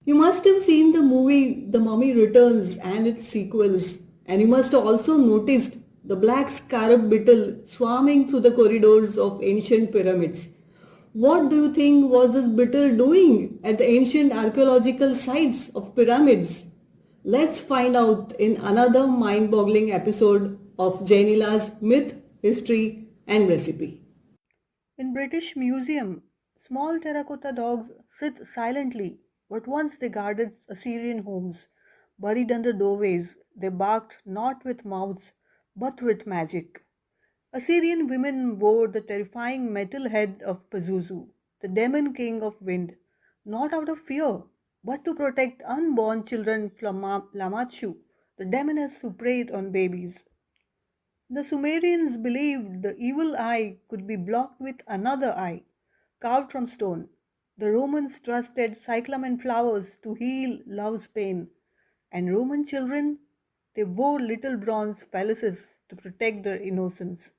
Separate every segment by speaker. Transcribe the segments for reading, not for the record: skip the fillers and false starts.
Speaker 1: You must have seen the movie The Mummy Returns and its sequels, and you must have also noticed the black scarab beetle swarming through the corridors of ancient pyramids. What do you think was this beetle doing at the ancient archaeological sites of pyramids? Let's find out in another mind-boggling episode of Jainila's Myth, History and Recipe. In British Museum, small terracotta dogs sit silently, but once they guarded Assyrian homes, buried under doorways, they barked not with mouths, but with magic. Assyrian women wore the terrifying metal head of Pazuzu, the demon king of wind, not out of fear, but to protect unborn children from Lamashu, the demoness who preyed on babies. The Sumerians believed the evil eye could be blocked with another eye, carved from stone. The Romans trusted cyclamen flowers to heal love's pain, and Roman children, they wore little bronze phalluses to protect their innocence.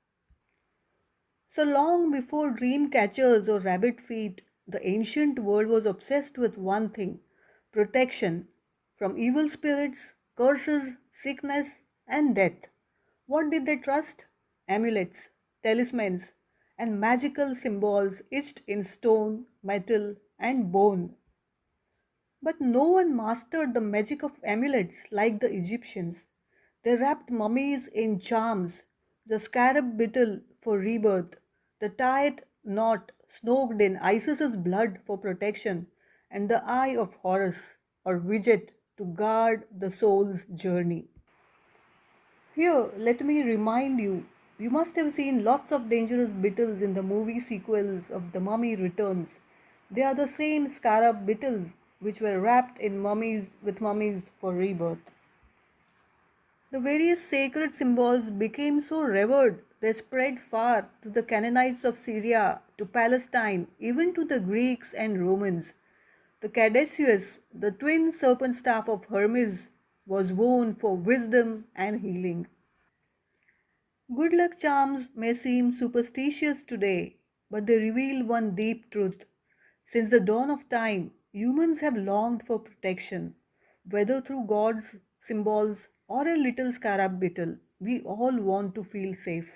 Speaker 1: So long before dream catchers or rabbit feet, the ancient world was obsessed with one thing: protection from evil spirits, curses, sickness, and death. What did they trust? Amulets, talismans, and magical symbols etched in stone, metal, and bone. But no one mastered the magic of amulets like the Egyptians. They wrapped mummies in charms, the scarab beetle for rebirth, the tied knot soaked in Isis's blood for protection, and the eye of Horus or Widget to guard the soul's journey. Here, let me remind you, you must have seen lots of dangerous beetles in the movie sequels of The Mummy Returns. They are the same scarab beetles which were wrapped in mummies with mummies for rebirth. The various sacred symbols became so revered they spread far to the Canaanites of Syria, to Palestine, even to the Greeks and Romans. The caduceus, the twin serpent staff of Hermes, was worn for wisdom and healing. Good luck charms may seem superstitious today, but they reveal one deep truth. Since the dawn of time, humans have longed for protection, whether through gods, symbols, or a little scarab beetle. We all want to feel safe.